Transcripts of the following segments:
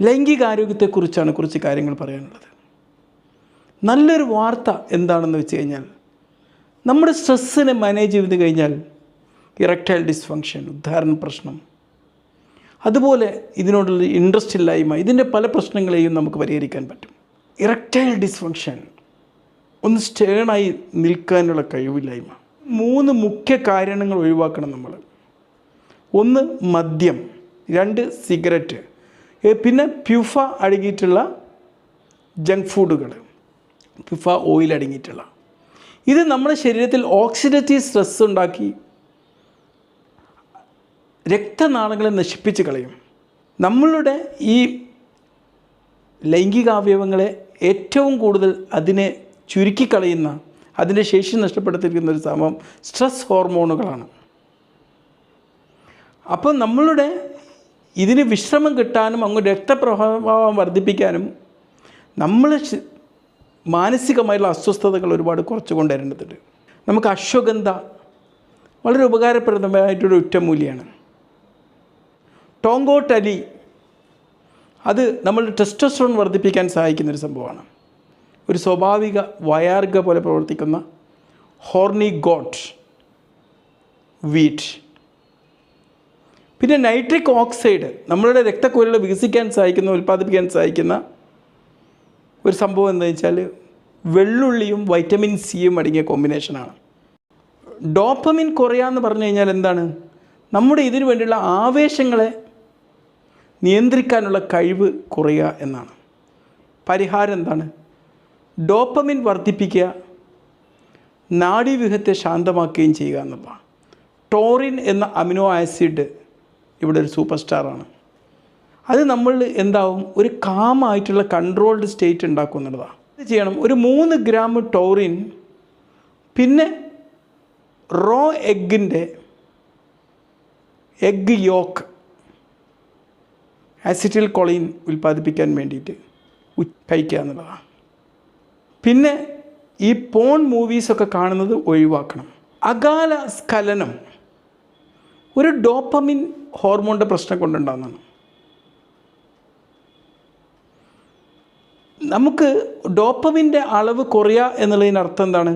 ലൈംഗികാരോഗ്യത്തെക്കുറിച്ചാണ് കുറച്ച് കാര്യങ്ങൾ പറയാനുള്ളത്. നല്ലൊരു വാർത്ത എന്താണെന്ന് വെച്ച് കഴിഞ്ഞാൽ, നമ്മുടെ സ്ട്രെസ്സിനെ മാനേജ് ചെയ്ത് കഴിഞ്ഞാൽ ഇറക്ടൈൽ ഡിസ്ഫങ്ഷൻ, ഉദ്ധാരണ പ്രശ്നം, അതുപോലെ ഇതിനോടുള്ള ഇൻട്രസ്റ്റ് ഇല്ലായ്മ, ഇതിൻ്റെ പല പ്രശ്നങ്ങളെയും നമുക്ക് പരിഹരിക്കാൻ പറ്റും. ഇറക്ടൈൽ ഡിസ്ഫങ്ഷൻ, ഒന്ന് സ്റ്റേണായി നിൽക്കാനുള്ള കഴിവില്ലായ്മ. 3 മുഖ്യ കാരണങ്ങൾ ഒഴിവാക്കണം നമ്മൾ. 1 മദ്യം, 2 സിഗരറ്റ്, പിന്നെ പ്യുഫ അടങ്ങിയിട്ടുള്ള ജങ്ക് ഫുഡുകൾ, പ്യുഫ ഓയിൽ അടങ്ങിയിട്ടുള്ള ഇത് നമ്മുടെ ശരീരത്തിൽ ഓക്സിഡേറ്റീവ് സ്ട്രെസ് ഉണ്ടാക്കി രക്തനാളങ്ങളെ നശിപ്പിച്ച് കളയും. നമ്മളുടെ ഈ ലൈംഗികാവയവങ്ങളെ ഏറ്റവും കൂടുതൽ അതിനെ ചുരുക്കിക്കളയുന്ന, അതിൻ്റെ ശേഷി നഷ്ടപ്പെടുത്തിയിരിക്കുന്ന ഒരു സംഭവം സ്ട്രെസ് ഹോർമോണുകളാണ്. അപ്പോൾ നമ്മളുടെ ഇതിന് വിശ്രമം കിട്ടാനും അങ്ങ് രക്തപ്രവാഹം വർദ്ധിപ്പിക്കാനും നമ്മൾ മാനസികമായിട്ടുള്ള അസ്വസ്ഥതകൾ ഒരുപാട് കുറച്ച് കൊണ്ടുവരേണ്ടതുണ്ട്. നമുക്ക് അശ്വഗന്ധ വളരെ ഉപകാരപ്രദമായിട്ടൊരു ഒറ്റമൂലിയാണ്. ടോങ്കോട്ടലി, അത് നമ്മളുടെ ടെസ്റ്റോസ്റ്ററോൺ വർദ്ധിപ്പിക്കാൻ സഹായിക്കുന്നൊരു സംഭവമാണ്. ഒരു സ്വാഭാവിക വയാർഗ പോലെ പ്രവർത്തിക്കുന്ന ഹോർണി ഗോട്ട് വീറ്റ്. പിന്നെ നൈട്രിക് ഓക്സൈഡ് നമ്മളുടെ രക്തക്കുഴലുകൾ വികസിക്കാൻ സഹായിക്കുന്ന, ഉൽപ്പാദിപ്പിക്കാൻ സഹായിക്കുന്ന ഒരു സംഭവം എന്താ വെച്ചാൽ വെള്ളുള്ളിയും വൈറ്റമിൻ സിയും അടങ്ങിയ കോമ്പിനേഷനാണ്. ഡോപ്പമിൻ കുറയാന്ന് പറഞ്ഞു കഴിഞ്ഞാൽ എന്താണ്? നമ്മുടെ ഇതിനു വേണ്ടിയുള്ള ആവേശങ്ങളെ നിയന്ത്രിക്കാനുള്ള കഴിവ് കുറയുക എന്നാണ്. പരിഹാരം എന്താണ്? ഡോപ്പമിൻ വർദ്ധിപ്പിക്കുക, നാഡീവ്യൂഹത്തെ ശാന്തമാക്കുകയും ചെയ്യുക എന്നുള്ളതാണ്. ടോറിൻ എന്ന അമിനോ ആസിഡ് ഇവിടെ ഒരു സൂപ്പർ സ്റ്റാറാണ്. അത് നമ്മൾ എന്താവും, ഒരു കാമായിട്ടുള്ള കൺട്രോൾഡ് സ്റ്റേറ്റ് ഉണ്ടാക്കും എന്നുള്ളതാണ്. ഇത് ചെയ്യണം. ഒരു 3 ഗ്രാം ടോറിൻ, പിന്നെ റോ എഗ്ഗിൻ്റെ എഗ്ഗ് യോക്ക് ആസിറ്റിൽ കൊളീൻ ഉൽപ്പാദിപ്പിക്കാൻ വേണ്ടിയിട്ട് കഴിക്കുക എന്നുള്ളതാണ്. പിന്നെ ഈ പോൺ മൂവീസൊക്കെ കാണുന്നത് ഒഴിവാക്കണം. അകാല സ്ഖലനം ഒരു ഡോപ്പമിൻ ഹോർമോണിൻ്റെ പ്രശ്നം കൊണ്ടുണ്ടാകുന്നതാണ്. നമുക്ക് ഡോപ്പമിൻ്റെ അളവ് കുറയുക എന്നുള്ളതിനർത്ഥം എന്താണ്?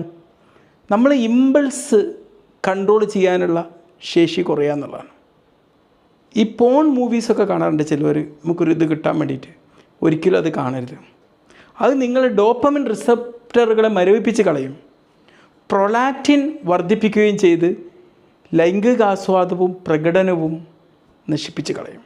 നമ്മൾ ഇമ്പൾസ് കൺട്രോൾ ചെയ്യാനുള്ള ശേഷി കുറയുക എന്നുള്ളതാണ്. ഈ പോൺ മൂവീസൊക്കെ കാണാറുണ്ട് ചിലവർ, നമുക്കൊരു ഇത് കിട്ടാൻ വേണ്ടിയിട്ട്. ഒരിക്കലും അത് കാണരുത്. അത് നിങ്ങൾ ഡോപ്പമിൻ റിസപ്റ്ററുകളെ മരവിപ്പിച്ച് കളയും, പ്രൊലാക്റ്റിൻ വർദ്ധിപ്പിക്കുകയും ചെയ്ത് ലൈംഗികാസ്വാദവും പ്രകടനവും നശിപ്പിച്ച് കളയും.